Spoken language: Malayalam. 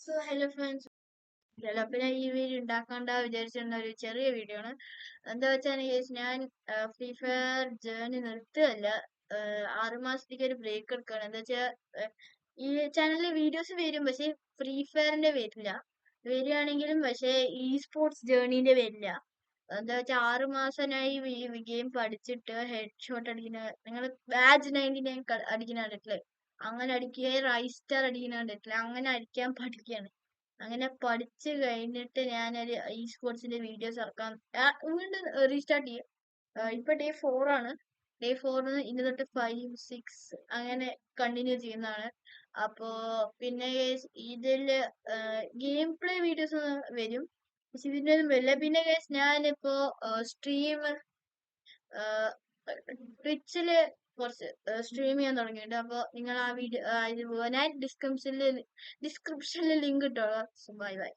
സോ ഹലോ ഫ്രണ്ട്സ്, ചിലപ്പോൾ ഞാൻ ഈ വീഡിയോ ഉണ്ടാക്കാണ്ട വിചാരിച്ചിരുന്ന ഒരു ചെറിയ വീഡിയോ ആണ്. എന്താ വെച്ചാൽ ഞാൻ ഫ്രീ ഫയർ ജേർണി നിർത്തുകയല്ല, 6 മാസത്തേക്ക് ഒരു ബ്രേക്ക് എടുക്കുകയാണ്. എന്താ വെച്ചാൽ ഈ ചാനലിൽ വീഡിയോസ് വരും, പക്ഷേ ഫ്രീ ഫയറിന്റെ വരില്ല. വരികയാണെങ്കിലും പക്ഷേ ഈ സ്പോർട്സ് ജേർണീന്റെ വരില്ല. എന്താ വെച്ചാൽ 6 മാസം ഞാൻ ഈ ഗെയിം പഠിച്ചിട്ട് ഹെഡ് ഷോട്ട് അടിക്കുന്ന, നിങ്ങൾ ബാച്ച് 99 അടിക്കുന്ന കണ്ടിട്ടില്ലേ? അങ്ങനെ അടിക്കുക, റൈസ് സ്റ്റാർ അടിക്കുന്ന കണ്ടിട്ടില്ല? അങ്ങനെ അടിക്കാൻ പഠിക്കുകയാണ്. അങ്ങനെ പഠിച്ചു കഴിഞ്ഞിട്ട് ഞാനൊരു ഈ സ്പോർട്സിന്റെ വീഡിയോസ് ഇറക്കാം, വീണ്ടും റീസ്റ്റാർട്ട് ചെയ്യും. ഇപ്പൊ ഡേ 4 ആണ്. ഡേ 4 ഇനി തൊട്ട് 5, 6 അങ്ങനെ കണ്ടിന്യൂ ചെയ്യുന്നതാണ്. അപ്പോ പിന്നെ guys, ഇതില് ഗെയിം പ്ലേ വീഡിയോസ് വരും, പക്ഷെ ഇതിന്റെ ഒന്നും വരില്ല. പിന്നെ guys, ഞാനിപ്പോ സ്ട്രീം ട്വിച്ചില് കുറച്ച് സ്ട്രീം ചെയ്യാൻ തുടങ്ങിയിട്ടുണ്ട്. അപ്പൊ നിങ്ങൾ ആ വീഡിയോ ഇത് ഞാൻ ഡിസ്ക്രിപ്ഷനിൽ ലിങ്ക് ഇട്ടോളാം. Bye bye.